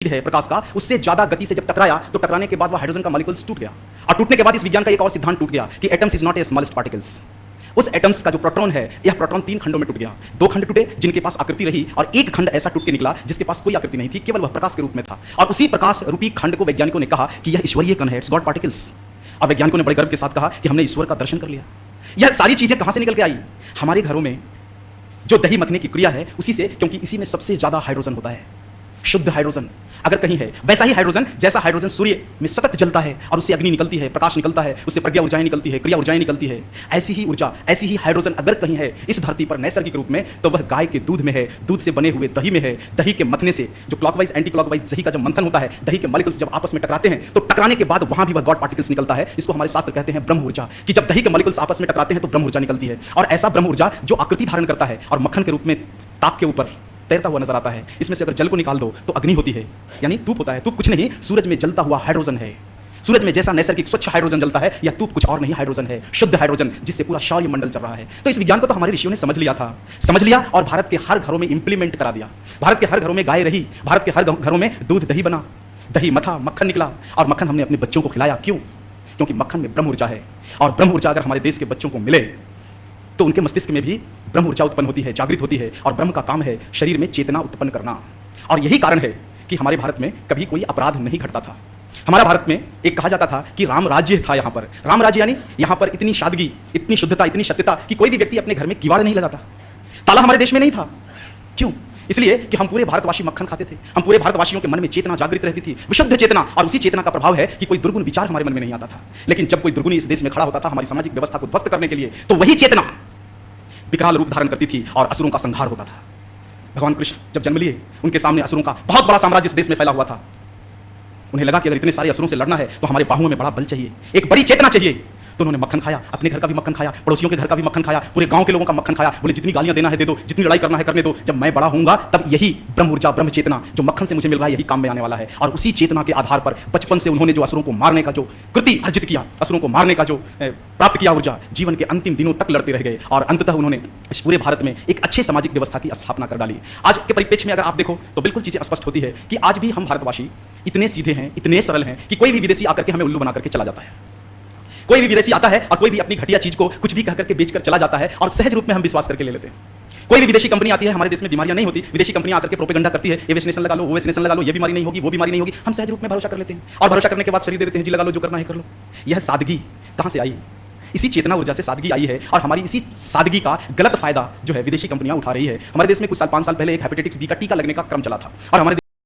है प्रकाश का, उससे ज्यादा गति से जब टकराया तो टकराने के बाद वह हाइड्रोजन का मॉलिक्यूल्स टूट गया और टूटने के बाद इस विज्ञान का एक और सिद्धांत टूट गया कि atoms is not a smallest particles. उस एटम्स का जो प्रोटॉन है, यह प्रोटॉन 3 खंडों में टूट गया। 2 खंड टूटे जिनके पास आकृति रही और एक खंड ऐसा टूट के निकला जिसके पास कोई आकृति नहीं थी, केवल वह प्रकाश के रूप में था। और उसी प्रकाश रूपी खंड को वैज्ञानिकों ने कहा कि यह ईश्वरीय कण है, इट्स गॉड पार्टिकल्स। और वैज्ञानिकों ने बड़े गर्व के साथ कहा कि हमने ईश्वर का दर्शन कर लिया। यह सारी चीजें कहां से निकल के आई? हमारे घरों में जो दही मथने की क्रिया है उसी से, क्योंकि इसी में सबसे ज्यादा हाइड्रोजन होता है, शुद्ध हाइड्रोजन अगर कहीं है, वैसा ही हाइड्रोजन जैसा हाइड्रोजन सूर्य में सतत जलता है और उससे अग्नि निकलती है, प्रकाश निकलता है, उससे प्रज्ञा ऊर्जाएं निकलती है, क्रिया ऊर्जाएं निकलती है, ऐसी ही ऊर्जा, ऐसी ही हाइड्रोजन अगर कहीं है इस धरती पर नैसर्गिक रूप में, तो वह गाय के दूध में है, दूध से बने हुए दही में है। दही के मथने से जो क्लॉकवाइज एंटी क्लॉकवाइज दही का जब मंथन होता है, दही के मॉलिक्यूल्स जब आपस में टकराते हैं तो टकराने के बाद वहां भी वह गॉड पार्टिकल्स निकलता है। इसको हमारे शास्त्र कहते हैं ब्रह्म ऊर्जा, कि जब दही के मॉलिक्यूल्स आपस में टकराते हैं तो ब्रह्म ऊर्जा निकलती है। और ऐसा ब्रह्म ऊर्जा जो आकृति धारण करता है और मक्खन के रूप में ताप के ऊपर तैरता हुआ नजर आता है। इसमें से अगर जल को निकाल दो तो अग्नि होती है, यानी तूप होता है। तूप कुछ नहीं, सूरज में जलता हुआ हाइड्रोजन है। सूरज में जैसा नैसर्गिक स्वच्छ हाइड्रोजन जलता है, या तूप कुछ और नहीं, हाइड्रोजन है, शुद्ध हाइड्रोजन, जिससे पूरा सौर मंडल चल रहा है। तो इस विज्ञान को तो हमारे ऋषियों ने समझ लिया था, समझ लिया और भारत के हर घरों में इंप्लीमेंट करा दिया। भारत के हर घरों में गाय रही, भारत के हर घरों में दूध दही बना, दही मथा, मक्खन निकला और मक्खन हमने अपने बच्चों को खिलाया। क्यों? क्योंकि मक्खन में ब्रह्म ऊर्जा है और ब्रह्म ऊर्जा अगर हमारे देश के बच्चों को मिले तो उनके मस्तिष्क में भी ब्रह्म ऊर्जा उत्पन्न होती है, जागृत होती है। और ब्रह्म का काम है शरीर में चेतना उत्पन्न करना। और यही कारण है कि हमारे भारत में कभी कोई अपराध नहीं घटता था। हमारा भारत में एक कहा जाता था कि राम राज्य था। यहाँ पर राम राज्य यानी यहाँ पर इतनी सादगी, इतनी शुद्धता, इतनी सत्यता कि कोई भी व्यक्ति अपने घर में किवाड़ नहीं लगाता। ताला हमारे देश में नहीं था। क्यों? इसलिए कि हम पूरे भारतवासी मक्खन खाते थे। हम पूरे भारतवासियों के मन में चेतना जागृत रहती थी, विशुद्ध चेतना। और उसी चेतना का प्रभाव है कि कोई दुर्गुण विचार हमारे मन में नहीं आता था। लेकिन जब कोई दुर्गुणी इस देश में खड़ा होता था हमारी सामाजिक व्यवस्था को ध्वस्त करने के लिए, तो वही चेतना विकराल रूप धारण करती थी और असुरों का संहार होता था। भगवान कृष्ण जब जन्म लिए, उनके सामने असुरों का बहुत बड़ा साम्राज्य इस देश में फैला हुआ था। उन्हें लगा कि अगर इतने सारे असुरों से लड़ना है तो हमारे बाहुओं में बड़ा बल चाहिए, एक बड़ी चेतना चाहिए। तो उन्होंने मक्खन खाया, अपने घर का भी मक्खन खाया, पड़ोसियों के घर का भी मक्खन खाया, पूरे गांव के लोगों का मक्खन खाया। बोले जितनी गालियां देना है दे दो, जितनी लड़ाई करना है करने दो, जब मैं बड़ा होऊंगा तब यही ब्रह्म ऊर्जा, ब्रह्म चेतना जो मक्खन से मुझे मिल रहा है, यही काम में आने वाला है। और उसी चेतना के आधार पर बचपन से उन्होंने जो असुरों को मारने का जो कृति अर्जित किया, असुरों को मारने का जो प्राप्त किया ऊर्जा, जीवन के अंतिम दिनों तक लड़ते रह गए और अंततः उन्होंने इस पूरे भारत में एक अच्छे सामाजिक व्यवस्था की स्थापना कर डाली। आज के परिप्रेक्ष्य में अगर आप देखो तो बिल्कुल चीजें स्पष्ट होती है कि आज भी हम भारतवासी इतने सीधे हैं, इतने सरल हैं कि कोई भी विदेशी आकर के हमें उल्लू बना करके चला जाता है। कोई भी विदेशी आता है और कोई भी अपनी घटिया चीज को कुछ भी कह करके बेचकर चला जाता है और सहज रूप में हम विश्वास करके ले लेते हैं। कोई भी विदेशी कंपनी आती है, हमारे देश में बीमारियां नहीं होती, विदेशी कंपनी आकर के प्रोपेगेंडा करती है, ये वैक्सीनेशन लगा लो, वो वैक्सीनेशन लगा लो, ये बीमारी नहीं होगी, वो बीमारी नहीं होगी। हम सहज रूप में भरोसा कर लेते हैं और भरोसा करने के बाद शरीर दे देते हैं, जी लगा लो, जो करना है कर लो। यह सादगी कहां से आई? इसी चेतना ऊर्जा से सादगी आई है। और हमारी इसी सादगी का गलत फायदा जो है विदेशी कंपनियां उठा रही है। हमारे देश में कुछ साल 5 साल पहले एक हेपेटाइटिस बी का टीका लगने का क्रम चला था और हमारे